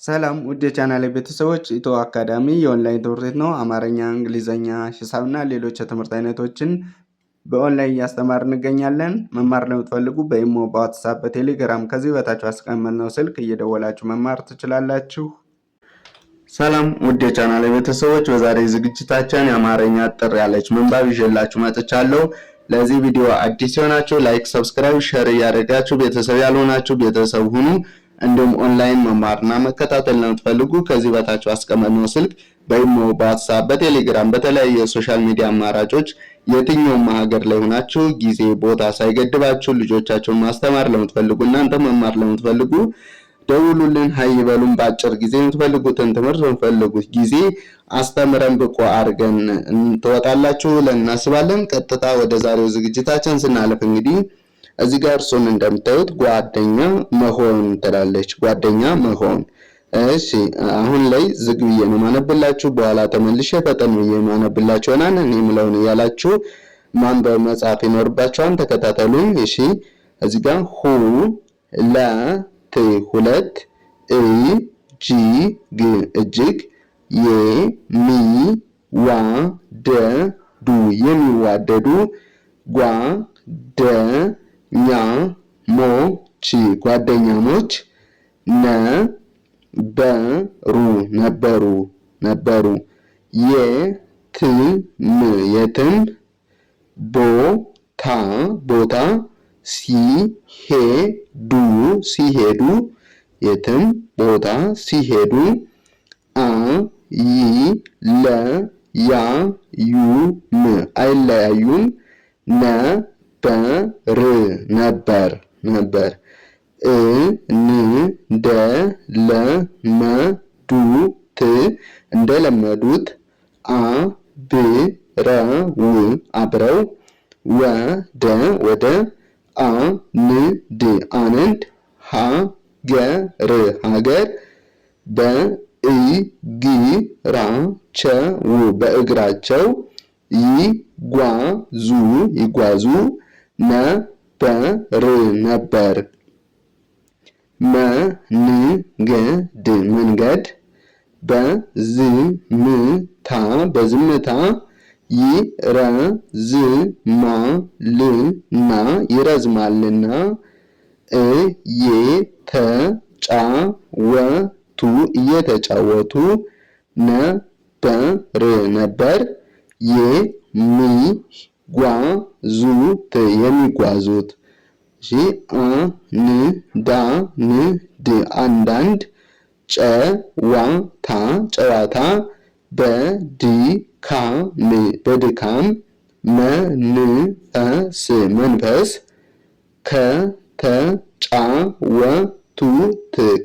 ሰላም ውድ የቻናሌ ቤተሰቦች፣ ኢትዮ አካዳሚ የኦንላይን ትምህርት ቤት ነው። አማርኛ፣ እንግሊዘኛ፣ ሂሳብና ሌሎች የትምህርት አይነቶችን በኦንላይን እያስተማር እንገኛለን። መማር ለምትፈልጉ በኢሞ፣ በዋትሳፕ፣ በቴሌግራም ከዚህ በታች አስቀመጥነው ስልክ እየደወላችሁ መማር ትችላላችሁ። ሰላም ውድ የቻናሌ ቤተሰቦች፣ በዛሬ ዝግጅታችን የአማርኛ አጠር ያለች ምንባብ ይዤላችሁ መጥቻለሁ። ለዚህ ቪዲዮ አዲስ የሆናችሁ ላይክ፣ ሰብስክራይብ፣ ሼር እያደረጋችሁ ቤተሰብ ያልሆናችሁ ቤተሰብ ሁኑ። እንዲሁም ኦንላይን መማርና መከታተል ለምትፈልጉ ከዚህ በታች አስቀመጥነው ስልክ በኢሞ፣ በዋትስአፕ፣ በቴሌግራም በተለያዩ የሶሻል ሚዲያ አማራጮች የትኛውም ሀገር ላይ ሆናችሁ ጊዜ ቦታ ሳይገድባችሁ ልጆቻችሁን ማስተማር ለምትፈልጉ እናንተ መማር ለምትፈልጉ ደውሉልን፣ ሀይ በሉን። በአጭር ጊዜ የምትፈልጉትን ትምህርት በምትፈልጉት ጊዜ አስተምረን ብቁ አድርገን ትወጣላችሁ ብለን እናስባለን። ቀጥታ ወደ ዛሬው ዝግጅታችን ስናልፍ እንግዲህ እዚህ ጋር እርሱን እንደምታዩት ጓደኛ መሆን ትላለች። ጓደኛ መሆን። እሺ አሁን ላይ ዝግ ብዬ ነው ማነብላችሁ። በኋላ ተመልሼ ፈጠን ብዬ ማነብላችሁ ይሆናል። እኔ የምለውን እያላችሁ ማንበብ መጻፍ ይኖርባችኋል። ተከታተሉኝ። እሺ እዚህ ጋር ሁ ለ ት ሁለት እ ጂ ግ እጅግ የ ሚ ዋ ደ ዱ የሚዋደዱ ጓ ደ ኛ ሞ ች ጓደኛሞች ነ በሩ ነበሩ የ ት ም የትም ቦታ ሲሄዱ የትም ቦታ ሲሄዱ አ ይ ለ ያ ዩ ም አይለያዩም ነበር እ ን ደ ለ መ ዱ ት እንደለመዱት አ ብ ረ ው አብረው ወደ አ ን ድ አንድ ሀገር በእግራቸው በእግራቸው ይጓዙ ነበር መንገድ በዝምታ ይረዝማልና እየተጫወቱ ነበር የሚጓዙት አንዳንድ ጨዋታ በድካም መንፈስ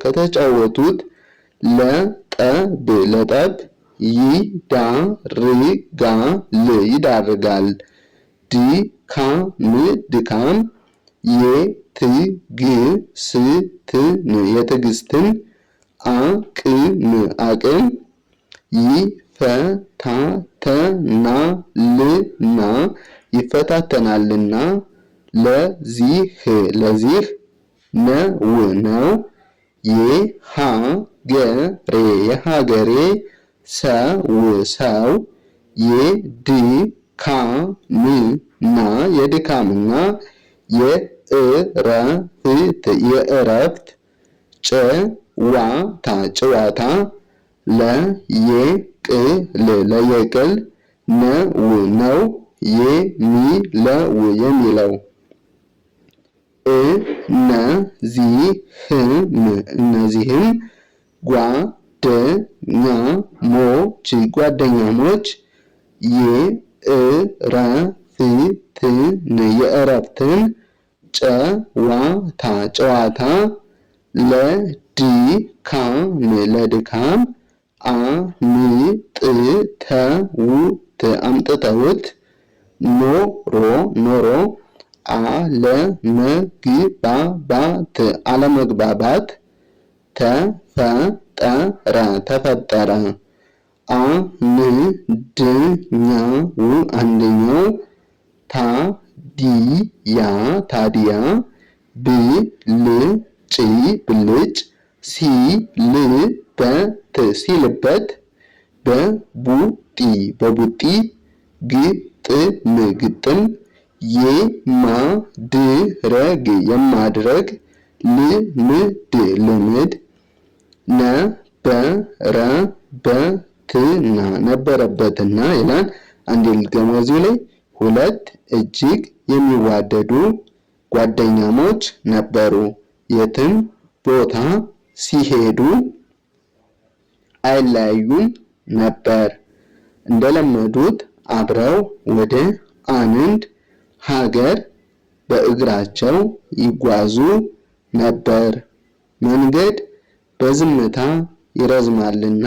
ከተጫወቱት ለጠብ ይዳርጋል ድካም የትዕግስትን አቅም ይፈታተናልና ለዚህ ነው የሀገሬ ሰው የድካምና የእረፍት ጨዋታ ለየቅል ነው የሚለው እነዚህም ጓደኛሞች የእረፍትን ጨዋታ ለድካም አምጥተውት ኖሮ አለመግባባት ተፈጠረ። አንደኛው ታዲያ ብልጭ ሲልበት ሲልበት በቡጢ በቡጢ ግጥም ግጥም የማድረግ የማድረግ ልምድ ልምድ ነበረበትና ይላል። አንድ ልድገመው እዚሁ ላይ ሁለት እጅግ የሚዋደዱ ጓደኛሞች ነበሩ። የትም ቦታ ሲሄዱ አይለያዩም ነበር። እንደለመዱት አብረው ወደ አንድ ሀገር በእግራቸው ይጓዙ ነበር። መንገድ በዝምታ ይረዝማልና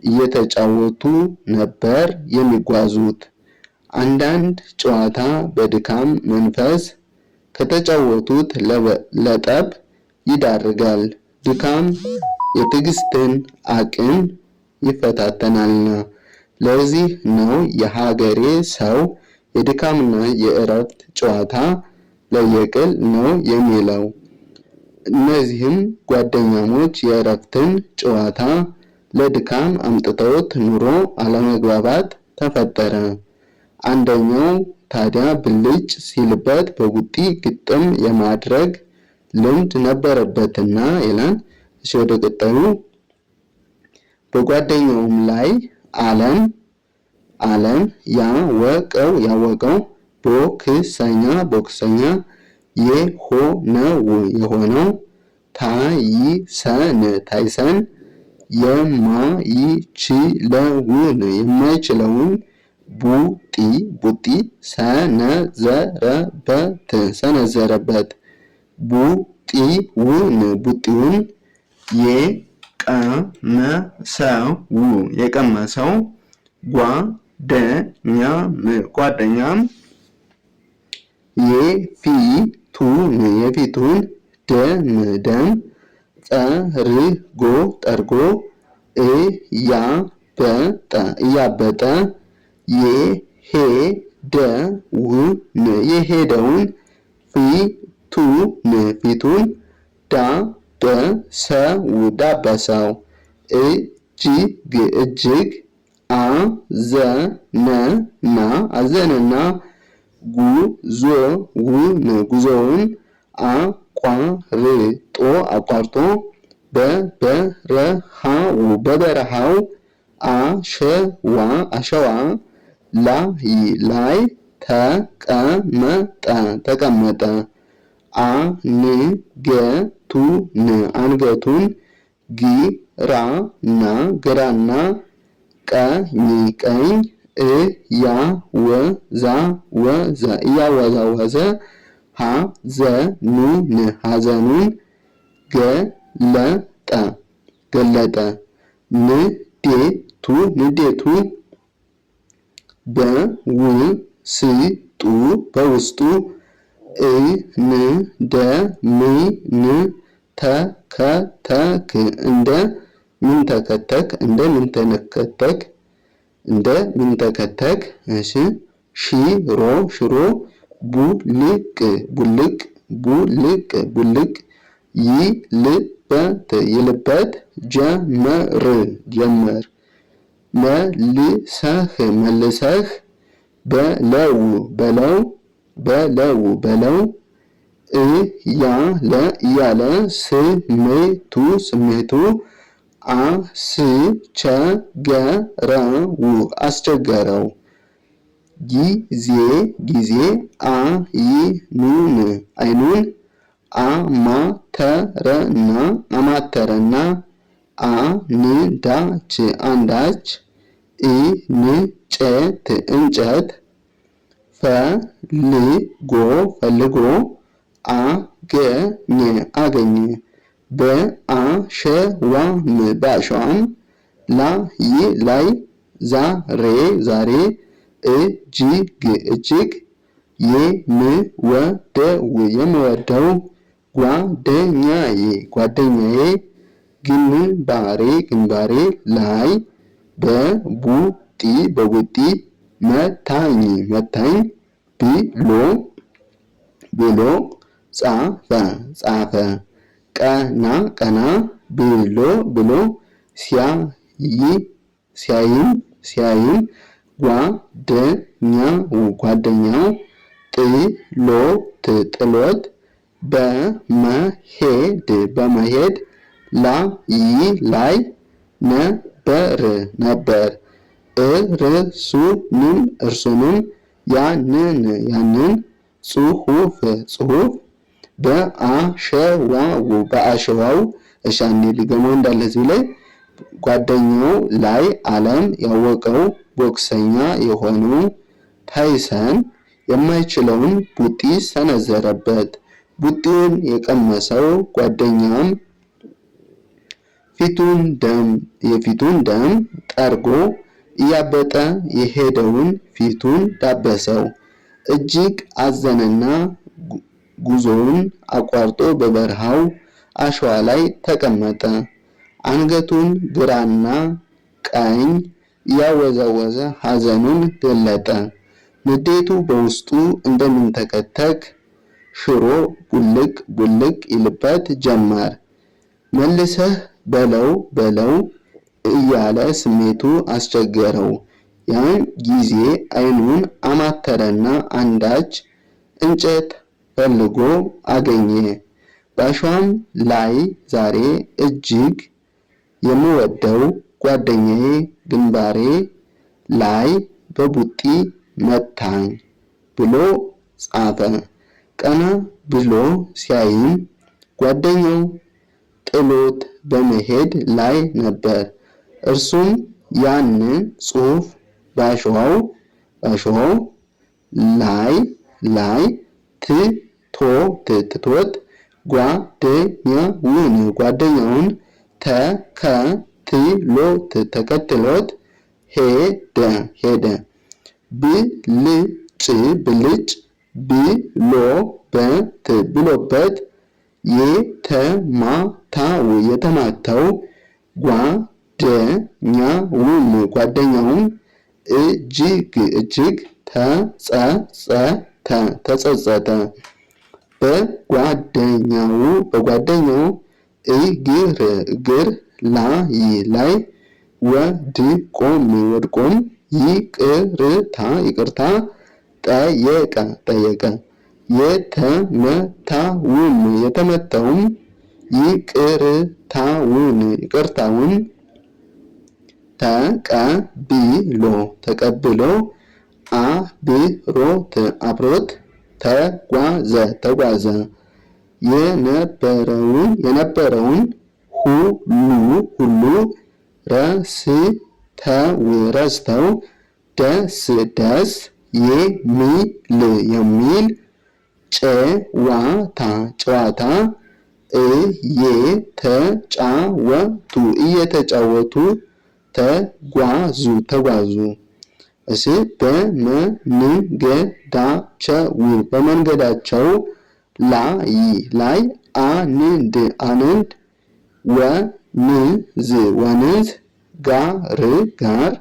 እየተጫወቱ ነበር የሚጓዙት። አንዳንድ ጨዋታ በድካም መንፈስ ከተጫወቱት ለጠብ ይዳርጋል። ድካም የትዕግስትን አቅም ይፈታተናልና። ለዚህ ነው የሀገሬ ሰው የድካምና የእረፍት ጨዋታ ለየቅል ነው የሚለው። እነዚህም ጓደኛሞች የእረፍትን ጨዋታ ለድካም አምጥተውት ኑሮ አለመግባባት ተፈጠረ። አንደኛው ታዲያ ብልጭ ሲልበት በቡጢ ግጥም የማድረግ ልምድ ነበረበትና ይላል። እሺ ወደ ቀጣዩ በጓደኛውም ላይ ዓለም ያወቀው ቦክሰኛ የሆነው ታይሰን የማይችለውን ቡጢ ሰነዘረበት። ቡጢውን የቀመሰው ጓደኛም የፊቱን ደም ጠርጎ እያበጠ የሄደውን ፊቱን ዳበሰው። እጅግ አዘነና ጉዞውን አቋርጦ በበረሃው አሸዋ ላይ ተቀመጠ። አንገቱን ግራና ቀኝ እያወዛወዘ ሐዘኑን ገለጠ። ንዴቱ በውስጡ እንደሚንተከተክ ሽሮ ቡልቅ ይልበት ጀመር። መልሰህ በለው እያለ ስሜቱ አስቸገረው። ጊዜ አይኑን አማተረና አንዳች እንጨት ፈልጎ አገኘ። በአሸዋም ላይ ዛሬ እጅግ የምወደው ጓደኛዬ ግንባሬ ላይ በቡጢ መታኝ ብሎ ጻፈ። ቀና ብሎ ሲያይም ጓደኛው ጥሎት በመሄድ ላይ ነበር። እርሱንም ያንን ጽሑፍ በአሸዋው እሻኔ ሊገመው እንዳለ እዚህ ላይ ጓደኛው ላይ ዓለም ያወቀው ቦክሰኛ የሆነው ታይሰን የማይችለውን ቡጢ ሰነዘረበት። ቡጢውን የቀመሰው ጓደኛም የፊቱን ደም ጠርጎ እያበጠ የሄደውን ፊቱን ዳበሰው። እጅግ አዘነና ጉዞውን አቋርጦ በበረሃው አሸዋ ላይ ተቀመጠ። አንገቱን ግራና ቀኝ እያወዛወዘ ሐዘኑን ገለጠ። ንዴቱ በውስጡ እንደሚንተከተክ ሽሮ ቡልቅ ይልበት ጀመር። መልሰህ በለው እያለ ስሜቱ አስቸገረው። ያን ጊዜ ዓይኑን አማተረና አንዳች እንጨት ፈልጎ አገኘ። በአሸዋም ላይ ዛሬ እጅግ የምወደው ጓደኛዬ ግንባሬ ላይ በቡጢ መታኝ ብሎ ጻፈ። ቀና ብሎ ሲያይም ጓደኛው ጥሎት በመሄድ ላይ ነበር። እርሱም ያንን ጽሑፍ በአሸዋው ላይ ትቶት ጓደኛውን ተከትሎት ሄደ። ብልጭ ብሎበት የተማታው ጓደኛውም እጅግ ተጸጸተ። በጓደኛው እግር ላይ ወድቆም ይቅርታ ጠየቀ። የተመታውም ይቅርታውን ተቀብሎ አብሮት ተጓዘ። የነበረውን ሁሉ ረስተው ደስ የሚል ጨዋታ እየተጫወቱ ተጓዙ። በመንገዳቸው ላይ አንድ ወንዝ ጋር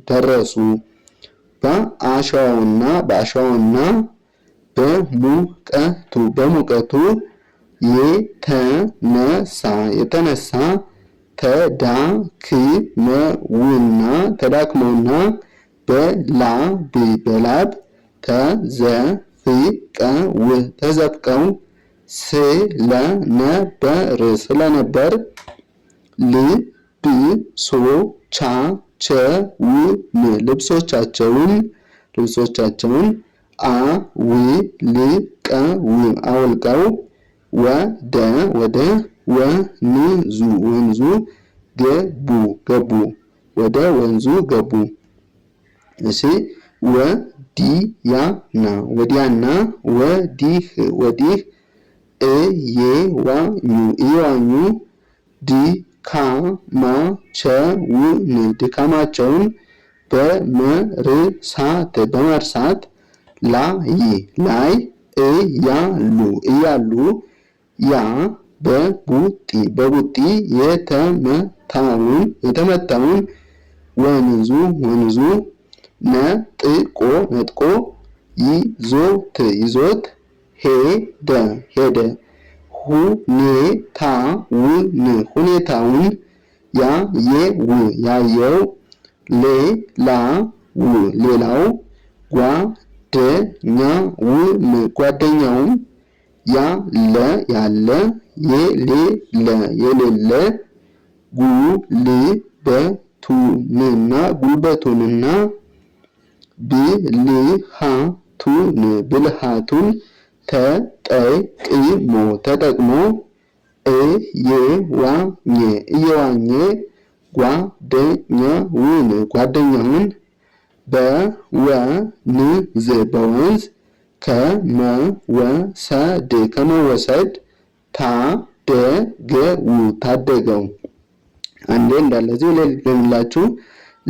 ደረሱ። በአሸዋውና በሙቀቱ የተነሳ ተዳክመውና በላብ ተዘፍቀው ስለነበር ልብሶቻቸውን አውልቀው ወደ ወንዙ ገቡ። ወዲያና ወዲህ እየዋኙ ድካማቸውን በመርሳት ላይ እያሉ ያ በቡጢ የተመታውን ወንዙ ነጥቆ ይዞት ሄደ። ሁኔታውን ያየው ሌላው ጓደኛውም ያለ የሌለ ጉልበቱንና ብልሃቱን ተጠቅሞ እየዋኘ ጓደኛውን በወንዝ ከመወሰድ ታደገው። አንዴ እንዳለዚህ ልላችሁ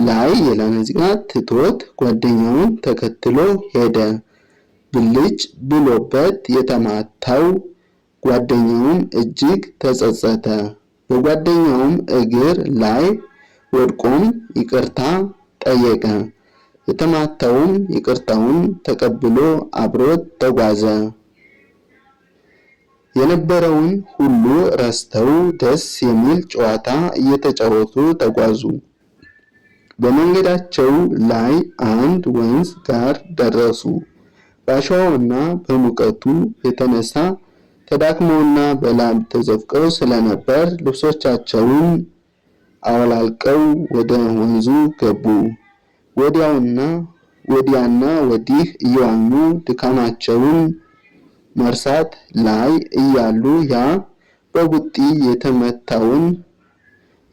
ላይ ይላል እዚህ ጋር ትቶት ጓደኛውን ተከትሎ ሄደ። ብልጭ ብሎበት የተማታው ጓደኛውም እጅግ ተጸጸተ። በጓደኛውም እግር ላይ ወድቆም ይቅርታ ጠየቀ። የተማታውም ይቅርታውን ተቀብሎ አብሮት ተጓዘ። የነበረውን ሁሉ ረስተው ደስ የሚል ጨዋታ እየተጫወቱ ተጓዙ። በመንገዳቸው ላይ አንድ ወንዝ ጋር ደረሱ። በአሸዋውና በሙቀቱ የተነሳ ተዳክመውና በላብ ተዘፍቀው ስለነበር ልብሶቻቸውን አወላልቀው ወደ ወንዙ ገቡ። ወዲያና ወዲህ እየዋኙ ድካማቸውን መርሳት ላይ እያሉ ያ በቡጢ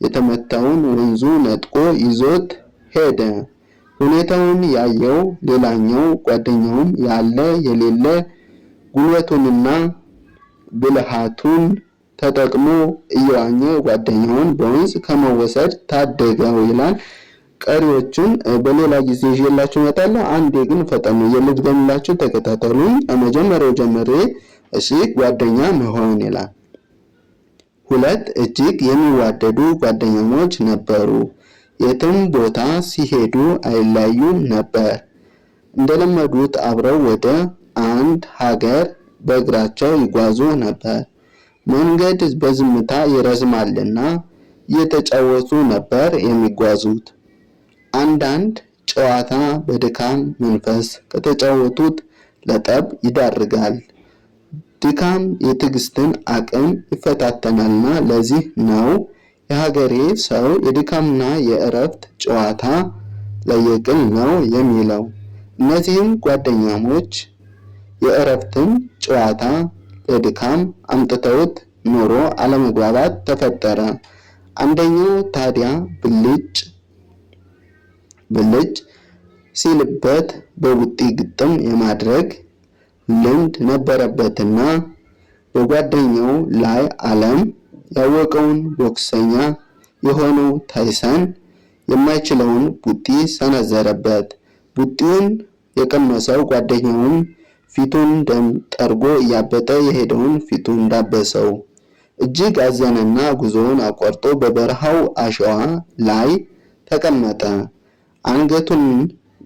የተመታውን ወንዙ ነጥቆ ይዞት ሄደ። ሁኔታውን ያየው ሌላኛው ጓደኛውም ያለ የሌለ ጉልበቱንና ብልሃቱን ተጠቅሞ እየዋኘ ጓደኛውን በወንዝ ከመወሰድ ታደገው ይላል። ቀሪዎቹን በሌላ ጊዜ ይዤላችሁ እመጣለሁ። አንዴ ግን ፈጠን ልድገምላችሁ፣ ተከታተሉኝ። ከመጀመሪያው ጀምሬ እሺ። ጓደኛ መሆን ይላል። 2 እጅግ የሚዋደዱ ጓደኛሞች ነበሩ። የትም ቦታ ሲሄዱ አይለያዩም ነበር። እንደለመዱት አብረው ወደ አንድ ሀገር በእግራቸው ይጓዙ ነበር። መንገድ በዝምታ ይረዝማልና እየተጫወቱ ነበር የሚጓዙት። አንዳንድ ጨዋታ በድካም መንፈስ ከተጫወቱት ለጠብ ይዳርጋል። ድካም የትዕግስትን አቅም ይፈታተናልና ለዚህ ነው የሀገሬ ሰው የድካምና የእረፍት ጨዋታ ለየቅል ነው የሚለው። እነዚህም ጓደኛሞች የእረፍትን ጨዋታ ለድካም አምጥተውት ኖሮ አለመግባባት ተፈጠረ። አንደኛው ታዲያ ብልጭ ሲልበት በቡጢ ግጥም የማድረግ ልምድ ነበረበትና በጓደኛው ላይ ዓለም ያወቀውን ቦክሰኛ የሆነው ታይሰን የማይችለውን ቡጢ ሰነዘረበት። ቡጢውን የቀመሰው ጓደኛውን ፊቱን ደም ጠርጎ እያበጠ የሄደውን ፊቱን ዳበሰው። እጅግ አዘነና ጉዞውን አቋርጦ በበረሃው አሸዋ ላይ ተቀመጠ። አንገቱን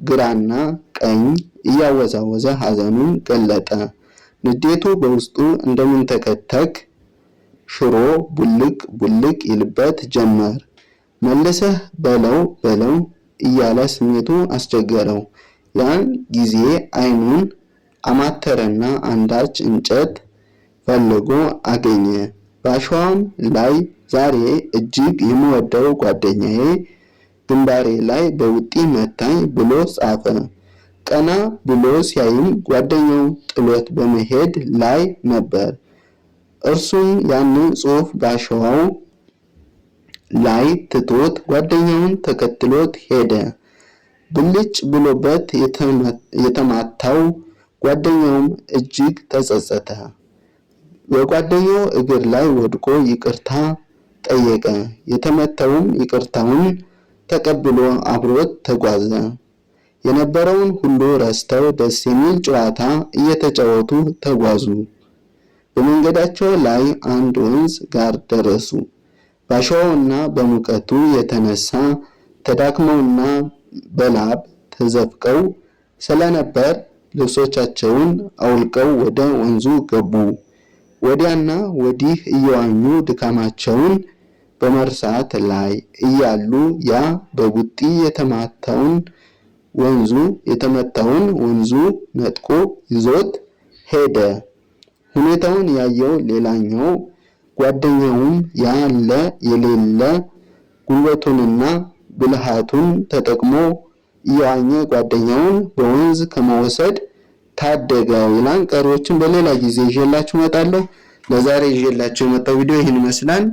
ግራና ቀኝ እያወዛወዘ ሐዘኑን ገለጠ። ንዴቱ በውስጡ እንደሚንተከተክ ሽሮ ቡልቅ ይልበት ጀመር። መልሰህ በለው እያለ ስሜቱ አስቸገረው። ያን ጊዜ ዓይኑን አማተረና አንዳች እንጨት ፈልጎ አገኘ። በአሸዋም ላይ ዛሬ እጅግ የምወደው ጓደኛዬ ግንባሬ ላይ በቡጢ መታኝ ብሎ ጻፈ። ቀና ብሎ ሲያይም ጓደኛው ጥሎት በመሄድ ላይ ነበር። እርሱም ያንን ጽሑፍ በአሸዋው ላይ ትቶት ጓደኛውን ተከትሎት ሄደ። ብልጭ ብሎበት የተማታው ጓደኛውም እጅግ ተጸጸተ። በጓደኛው እግር ላይ ወድቆ ይቅርታ ጠየቀ። የተመታውም ይቅርታውን ተቀብሎ አብሮት ተጓዘ። የነበረውን ሁሉ ረስተው ደስ የሚል ጨዋታ እየተጫወቱ ተጓዙ። በመንገዳቸው ላይ አንድ ወንዝ ጋር ደረሱ። በአሸዋውና በሙቀቱ የተነሳ ተዳክመውና በላብ ተዘፍቀው ስለነበር ልብሶቻቸውን አውልቀው ወደ ወንዙ ገቡ። ወዲያና ወዲህ እየዋኙ ድካማቸውን በመርሳት ላይ እያሉ ያ በቡጢ የተመታውን ወንዙ ነጥቆ ይዞት ሄደ። ሁኔታውን ያየው ሌላኛው ጓደኛውም ያለ የሌለ ጉልበቱንና ብልሃቱን ተጠቅሞ እየዋኘ ጓደኛውን በወንዝ ከመወሰድ ታደገው ይላል። ቀሪዎችን በሌላ ጊዜ ይዤላችሁ እመጣለሁ። ለዛሬ ይዤላችሁ የመጣው ቪዲዮ ይህን ይመስላል።